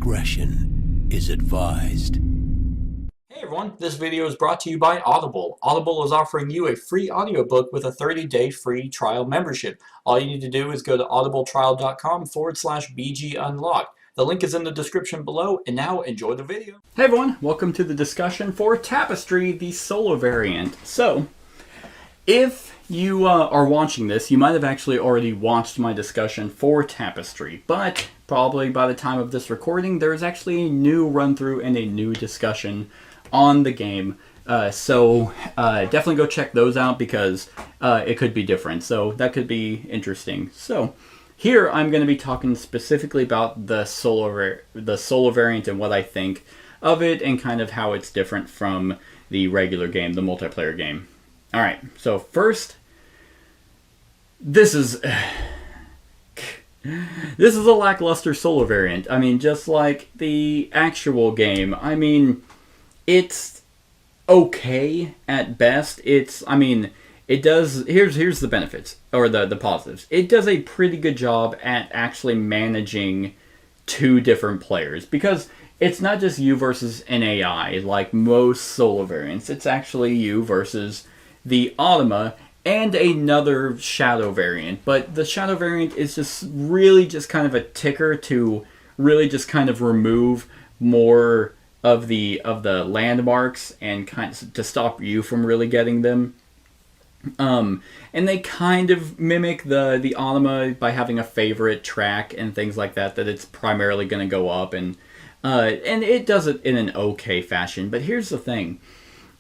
discretion is advised. Hey everyone, this video is brought to you by Audible. Audible is offering you a free audiobook with a 30-day free trial membership. All you need to do is go to audibletrial.com/bgunlocked. The link is in the description below, and now enjoy the video. Hey everyone, welcome to the discussion for Tapestry, the solo variant. So, if you are watching this, you might have actually already watched my discussion for Tapestry, but probably by the time of this recording, there's actually a new run-through and a new discussion on the game. So definitely go check those out because it could be different. So that could be interesting. So here I'm going to be talking specifically about the solo variant and what I think of it and kind of how it's different from the regular game, the multiplayer game. All right. So first, this is a lackluster solo variant. I mean, just like the actual game. I mean, it's okay at best. It does, here's the benefits, or the positives. It does a pretty good job at actually managing two different players, because it's not just you versus an AI like most solo variants. It's actually you versus the Automa and another Shadow variant. But the Shadow variant is just really just kind of a ticker to really just kind of remove more of the landmarks and kind of to stop you from really getting them. And they kind of mimic the Automa by having a favorite track and things like that it's primarily going to go up, and it does it in an okay fashion. But here's the thing.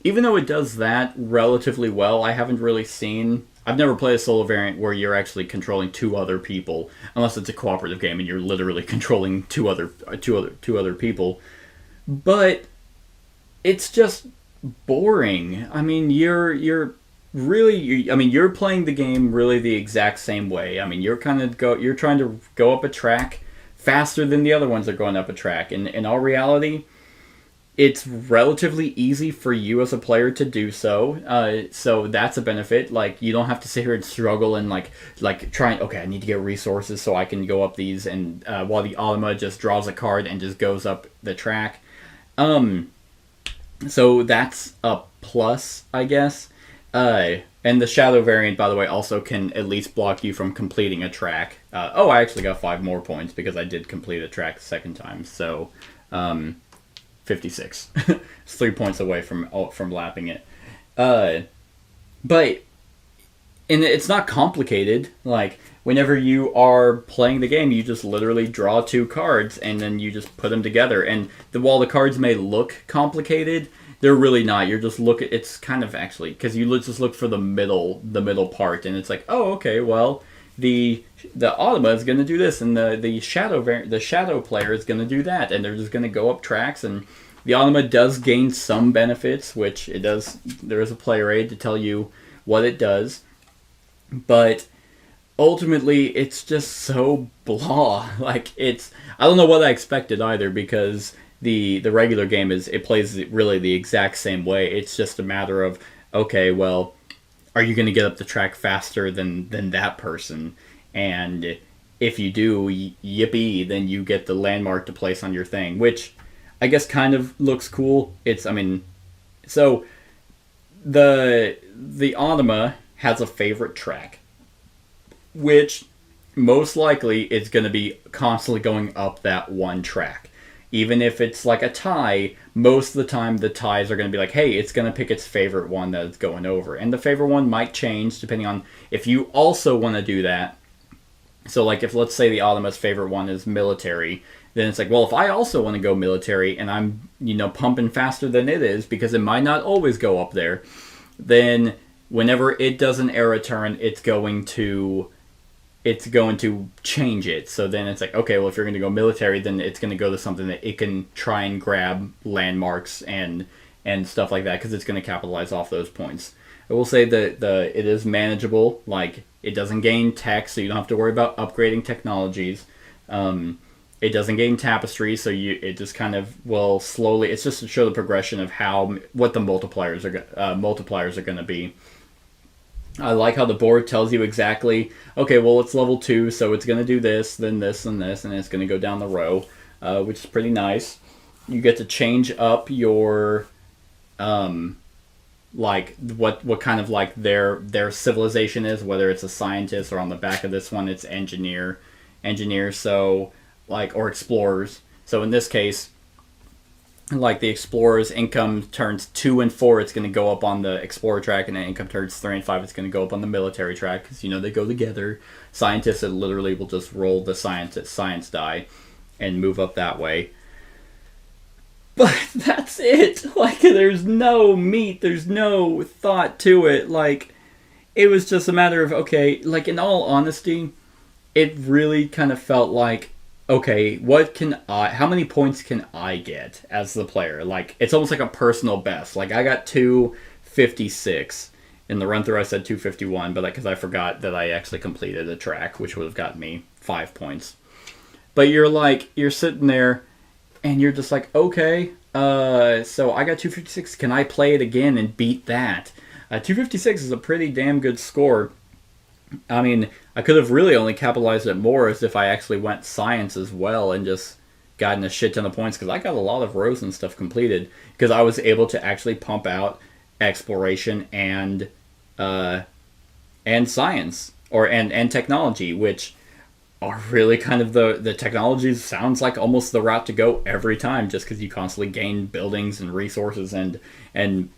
Even though it does that relatively well, I've never played a solo variant where you're actually controlling two other people, unless it's a cooperative game and you're literally controlling two other people. But it's just boring. I mean, you're playing the game really the exact same way. I mean, you're trying to go up a track faster than the other ones are going up a track. And in all reality, it's relatively easy for you as a player to do so. So that's a benefit. Like, you don't have to sit here and struggle and like trying, okay, I need to get resources so I can go up these, and while the Automa just draws a card and just goes up the track. So that's a plus, I guess. And the Shadow variant, by the way, also can at least block you from completing a track. I actually got 5 more points because I did complete a track the second time. So, 56. It's 3 points away from lapping it. But it's not complicated. Like, whenever you are playing the game, you just literally draw 2 cards and then you just put them together. And while the cards may look complicated, they're really not. You're just it's kind of actually, because you just look for the middle part, and it's like, oh, okay, well, the Automa is going to do this, and the Shadow player is going to do that, and they're just going to go up tracks. And the Automa does gain some benefits, which it does. There is a player aid to tell you what it does, but ultimately it's just so blah. Like, I don't know what I expected either, because the regular game plays really the exact same way. It's just a matter of, okay, well, are you going to get up the track faster than that person? And if you do, yippee, then you get the landmark to place on your thing, which I guess kind of looks cool. So the Automa has a favorite track, which most likely is going to be constantly going up that one track. Even if it's like a tie, most of the time the ties are going to be like, hey, it's going to pick its favorite one that it's going over. And the favorite one might change depending on if you also want to do that. So, like, if let's say the Automa's favorite one is military, then it's like, well, if I also want to go military and I'm, pumping faster than it is, because it might not always go up there, then whenever it does an era turn, it's going to change it. So then it's like, okay, well, if you're going to go military, then it's going to go to something that it can try and grab landmarks and stuff like that, because it's going to capitalize off those points. I will say that it is manageable. Like, it doesn't gain tech, so you don't have to worry about upgrading technologies. It doesn't gain Tapestry, so it just kind of will slowly. It's just to show the progression of what the multipliers are going to be. I like how the board tells you exactly, okay, well, it's level 2, so it's going to do this, then this, and this, and it's going to go down the row. which is pretty nice. You get to change up your like what kind of like their civilization is, whether it's a scientist or on the back of this one it's engineers, so like, or explorers. So in this case, like the explorer's income turns 2 and 4, it's going to go up on the explorer track, and then income turns 3 and 5, it's going to go up on the military track, because they go together. Scientists that literally will just roll the science die and move up that way. But that's it. Like, there's no meat, there's no thought to it. Like, it was just a matter of, okay, like, in all honesty, it really kind of felt like, okay, how many points can I get as the player? Like, it's almost like a personal best. Like, I got 256. In the run-through, I said 251, but because I forgot that I actually completed a track, which would have gotten me 5 points. But you're sitting there, and you're just like, okay, so I got 256. Can I play it again and beat that? 256 is a pretty damn good score. I mean, I could have really only capitalized it more as if I actually went science as well and just gotten a shit ton of points, because I got a lot of rows and stuff completed because I was able to actually pump out exploration and science and technology, which are really kind of the technologies sounds like almost the route to go every time, just because you constantly gain buildings and resources and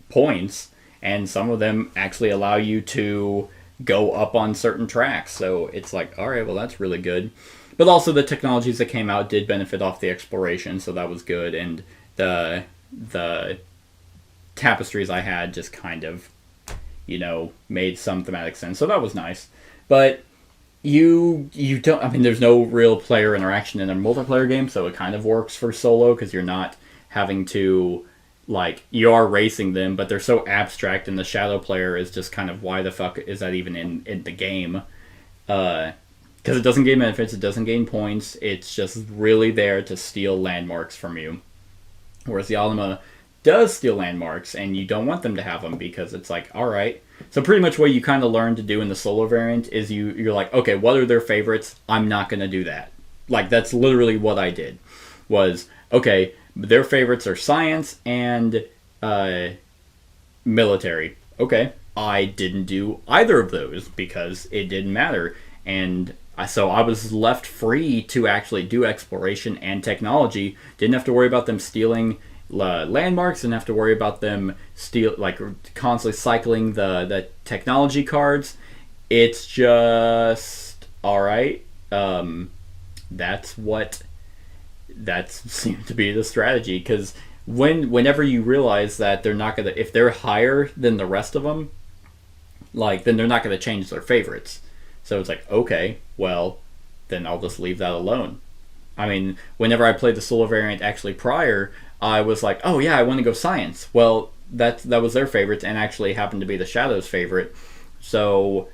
points, and some of them actually allow you to go up on certain tracks. So it's like, all right, well, that's really good. But also the technologies that came out did benefit off the exploration, so that was good. And the tapestries I had just kind of, made some thematic sense. So that was nice. But you don't, I mean, there's no real player interaction in a multiplayer game, so it kind of works for solo, because you're not having to, like, you are racing them, but they're so abstract, and the shadow player is just kind of, why the fuck is that even in the game? Because it doesn't gain benefits, it doesn't gain points, it's just really there to steal landmarks from you. Whereas the Ultima does steal landmarks, and you don't want them to have them, because it's like, alright. So pretty much what you kind of learn to do in the solo variant is you're like, okay, what are their favorites? I'm not going to do that. Like, that's literally what I did. Was, okay, their favorites are science and military. Okay, I didn't do either of those because it didn't matter. And so I was left free to actually do exploration and technology. Didn't have to worry about them stealing landmarks, didn't have to worry about them constantly cycling the technology cards. It's just, alright, that seemed to be the strategy, because whenever you realize that they're not gonna, if they're higher than the rest of them, like, then they're not gonna change their favorites. So it's like, okay, well, then I'll just leave that alone. I mean, whenever I played the solo variant actually prior, I was like, oh yeah, I want to go science. Well, that was their favorite, and actually happened to be the Shadow's favorite. So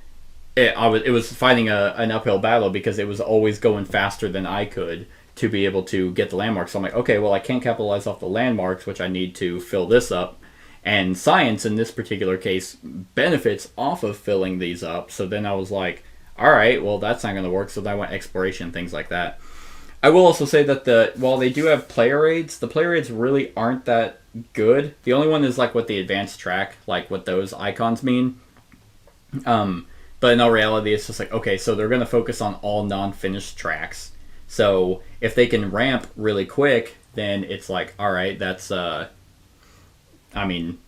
it was fighting an uphill battle, because it was always going faster than I could to be able to get the landmarks. So I'm like, okay, well, I can't capitalize off the landmarks, which I need to fill this up. And science, in this particular case, benefits off of filling these up. So then I was like, all right, well, that's not going to work. So then I went exploration, things like that. I will also say that while they do have player aids, the player aids really aren't that good. The only one is like what the advanced track, like what those icons mean. But in all reality, it's just like, okay, so they're going to focus on all non-finished tracks. So if they can ramp really quick, then it's like, all right, that's then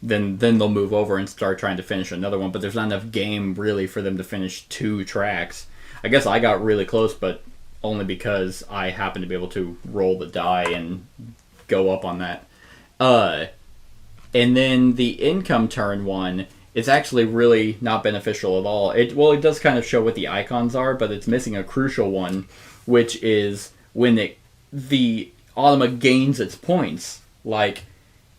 they'll move over and start trying to finish another one. But there's not enough game really for them to finish 2 tracks. I guess I got really close, but only because I happened to be able to roll the die and go up on that. And then the income turn one is actually really not beneficial at all. It does kind of show what the icons are, but it's missing a crucial one, which is when the Ultima gains its points. Like,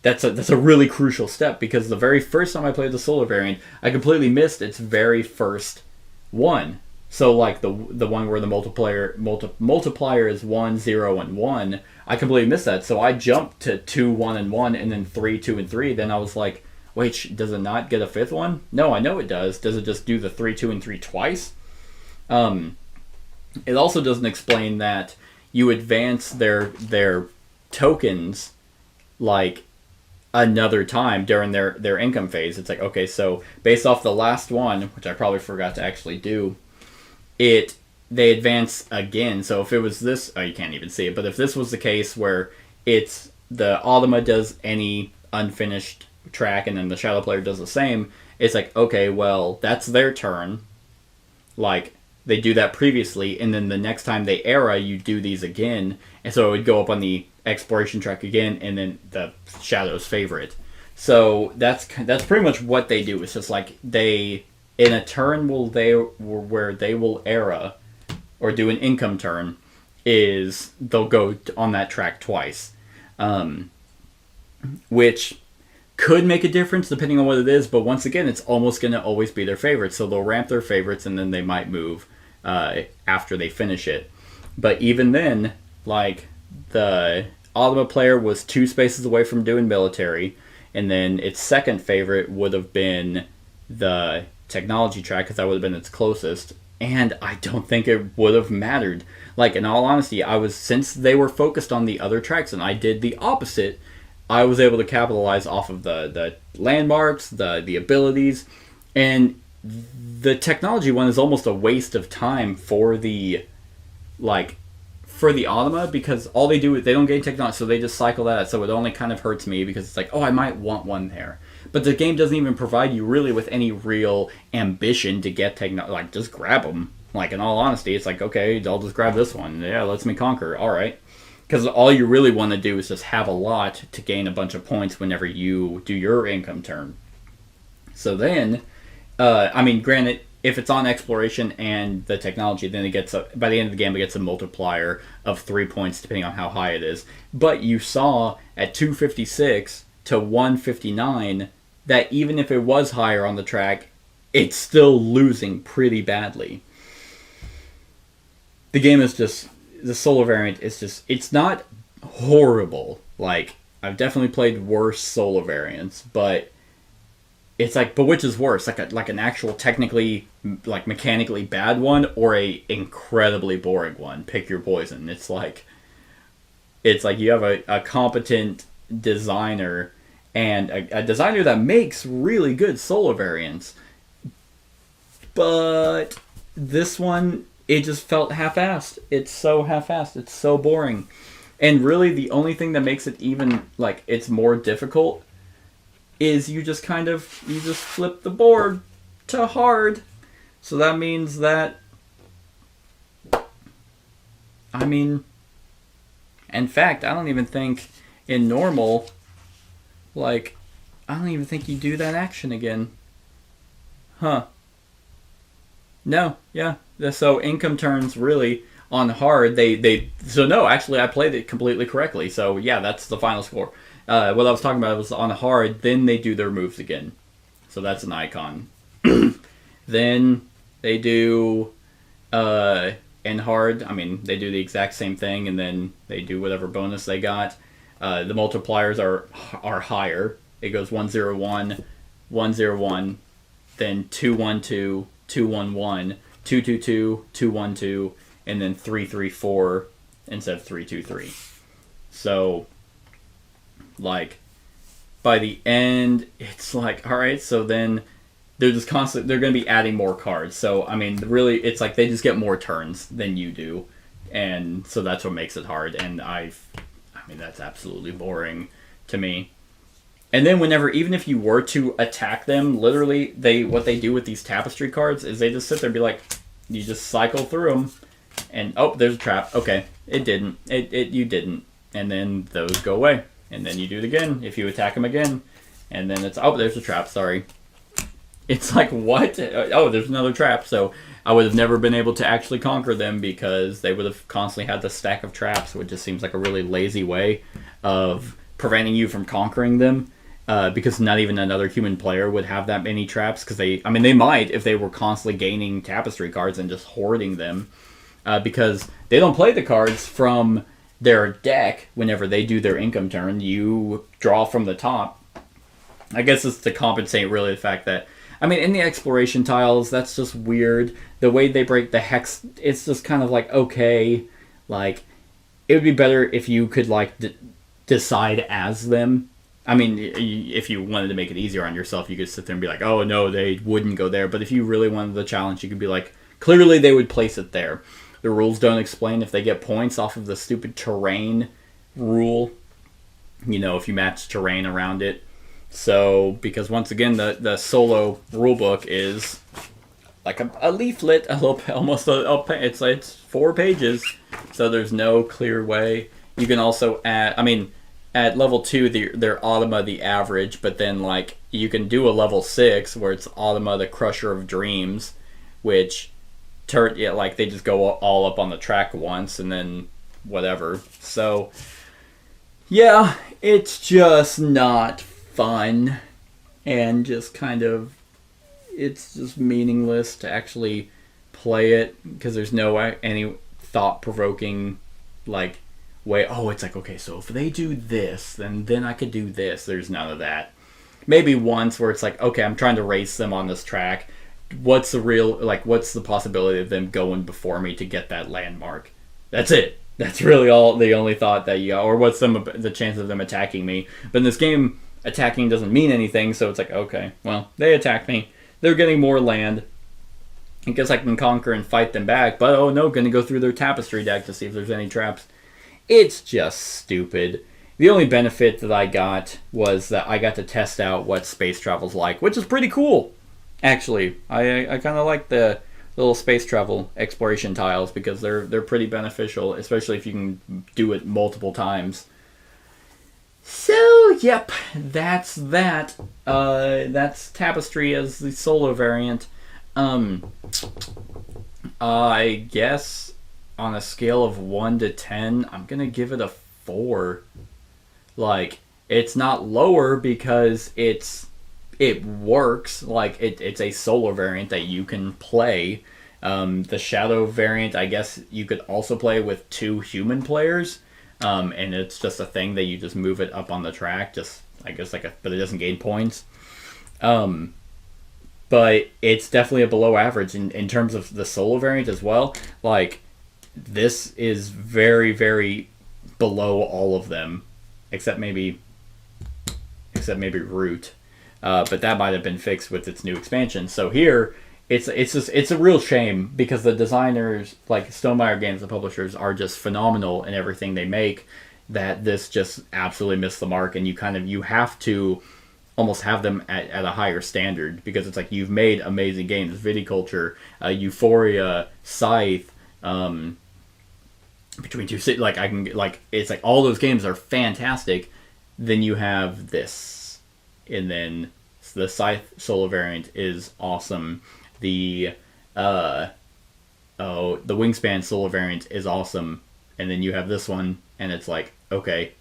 that's a really crucial step, because the very first time I played the solo variant, I completely missed its very first one. So, like, the one where the multiplier is 1, 0, and 1, I completely missed that. So I jumped to 2, 1, and 1, and then 3, 2, and 3. Then I was like, wait, does it not get a 5th one? No, I know it does. Does it just do the 3, 2, and 3 twice? It also doesn't explain that you advance their tokens like another time during their income phase. It's like, okay, so based off the last one, which I probably forgot to actually do, they advance again. So if it was this, oh, you can't even see it, but if this was the case where it's the Automa does any unfinished track and then the Shadow player does the same, it's like, okay, well, that's their turn. Like, they do that previously, and then the next time they era, you do these again, and so it would go up on the exploration track again, and then the Shadow's favorite. So that's pretty much what they do. It's just like they, in a turn where they will era or do an income turn, is they'll go on that track twice, which could make a difference depending on what it is, but once again, it's almost going to always be their favorites. So they'll ramp their favorites, and then they might move after they finish it. But even then, like, the Automa player was 2 spaces away from doing military, and then its second favorite would have been the technology track, because that would have been its closest. And I don't think it would have mattered. Like, in all honesty, since they were focused on the other tracks and I did the opposite, I was able to capitalize off of the landmarks, the abilities, and the technology one is almost a waste of time for the Automa, because all they do is they don't gain technology, so they just cycle that out. So it only kind of hurts me because it's like, oh, I might want one there. But the game doesn't even provide you really with any real ambition to get technology. Like, just grab them. Like, in all honesty, it's like, okay, I'll just grab this one. Yeah, lets me conquer. All right. Because all you really want to do is just have a lot to gain a bunch of points whenever you do your income turn. So then, granted, if it's on exploration and the technology, then it gets by the end of the game, it gets a multiplier of 3 points depending on how high it is. But you saw at 256 to 159 that even if it was higher on the track, it's still losing pretty badly. The game is just, the solo variant is just, it's not horrible. Like, I've definitely played worse solo variants, but it's like, but which is worse? Like an actual technically, like, mechanically bad one, or a incredibly boring one? Pick your poison. It's like you have a competent designer, and a designer that makes really good solo variants, but this one, it just felt half-assed. It's so half-assed. It's so boring. And really, the only thing that makes it even, like, it's more difficult is you just flip the board to hard. So that means that, in fact, I don't even think in normal, like, I don't even think you do that action again. Huh. No, yeah. So income turns really on hard, so no, actually I played it completely correctly. So yeah, that's the final score. What I was talking about was on hard, then they do their moves again. So that's an icon. Then they do in hard, they do the exact same thing, and then they do whatever bonus they got. The multipliers are higher. It goes 101, 101, then 212, 211, 222, 212, and then 334 instead of 323. So, like, by the end, it's like, all right, so then they're just constantly, they're going to be adding more cards. So, really, it's like they just get more turns than you do. And so that's what makes it hard. And that's absolutely boring to me. And then even if you were to attack them, literally, what they do with these Tapestry cards is they just sit there and be like, you just cycle through them, and, oh, there's a trap. Okay, it didn't. You didn't. And then those go away. And then you do it again if you attack them again. And then it's, oh, there's a trap, sorry. It's like, what? Oh, there's another trap. So I would have never been able to actually conquer them because they would have constantly had the stack of traps, which just seems like a really lazy way of preventing you from conquering them. Because not even another human player would have that many traps, because they might if they were constantly gaining Tapestry cards and just hoarding them, because they don't play the cards from their deck whenever they do their income turn. You draw from the top. I guess it's to compensate really the fact that, in the exploration tiles, that's just weird. The way they break the hex, it's just kind of like, okay, like, it would be better if you could like decide as them. I mean, if you wanted to make it easier on yourself, you could sit there and be like, oh no, they wouldn't go there. But if you really wanted the challenge, you could be like, clearly they would place it there. The rules don't explain if they get points off of the stupid terrain rule. You know, if you match terrain around it. So, because once again, the solo rulebook is like a leaflet, a little, almost it's 4 pages. So there's no clear way. You can also add, I mean, at level 2, they're Automa the average, but then like you can do a level 6 where it's Automa the Crusher of Dreams, which like they just go all up on the track once and then whatever. So yeah, it's just not fun, and just kind of, it's just meaningless to actually play it because there's no any thought-provoking like way. Oh, it's like, okay, so if they do this, then I could do this. There's none of that. Maybe once where it's like, okay, I'm trying to race them on this track. What's the possibility of them going before me to get that landmark? That's it. That's really the only thought that you got. Or what's the chance of them attacking me? But in this game, attacking doesn't mean anything, so it's like, okay, well, they attacked me. They're getting more land. I guess I can conquer and fight them back, but oh no, gonna go through their Tapestry deck to see if there's any traps. It's just stupid. The only benefit that I got was that I got to test out what space travel's like, which is pretty cool, actually. I kind of like the little space travel exploration tiles because they're pretty beneficial, especially if you can do it multiple times. So, yep, that's that. That's Tapestry as the solo variant. I guess on a scale of 1 to 10, I'm gonna give it a 4. Like, it's not lower because it works. Like, it's a solo variant that you can play. The Shadow variant, I guess you could also play with 2 human players. And it's just a thing that you just move it up on the track, just I guess but it doesn't gain points. But it's definitely a below average in terms of the solo variant as well. Like, this is very, very below all of them, except maybe Root. But that might have been fixed with its new expansion. So here, it's a real shame because the designers, like Stonemaier Games, the publishers, are just phenomenal in everything they make, that this just absolutely missed the mark, and you have to almost have them at a higher standard because it's like you've made amazing games, Viticulture, Euphoria, Scythe, Between Two Cities, it's like all those games are fantastic. Then you have this, and then the Scythe solo variant is awesome. The Wingspan solo variant is awesome, and then you have this one, and it's like, okay,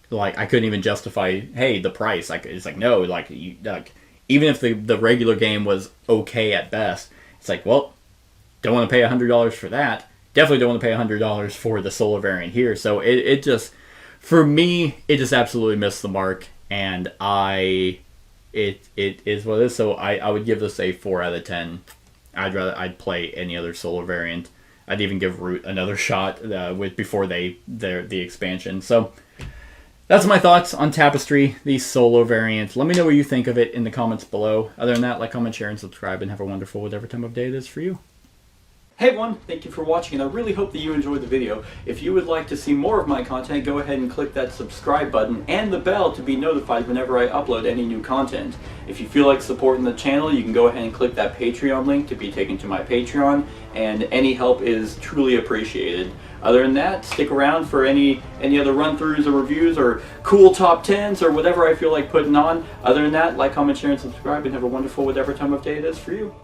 like I couldn't even justify, hey, the price. Like, it's like, no, like even if the regular game was okay at best, it's like, well, don't want to pay $100 for that. Definitely don't want to pay $100 for the solo variant here. So it just, for me, it just absolutely missed the mark, and it is what it is. So I would give this a 4 out of 10. I'd play any other solo variant. I'd even give Root another shot before the expansion. So that's my thoughts on Tapestry, the solo variant. Let me know what you think of it in the comments below. Other than that, like, comment, share, and subscribe, and have a wonderful whatever time of day it is for you. Hey everyone, thank you for watching, and I really hope that you enjoyed the video. If you would like to see more of my content, go ahead and click that subscribe button and the bell to be notified whenever I upload any new content. If you feel like supporting the channel, you can go ahead and click that Patreon link to be taken to my Patreon, and any help is truly appreciated. Other than that, stick around for any other run-throughs or reviews or cool top 10s or whatever I feel like putting on. Other than that, like, comment, share, and subscribe, and have a wonderful whatever time of day it is for you.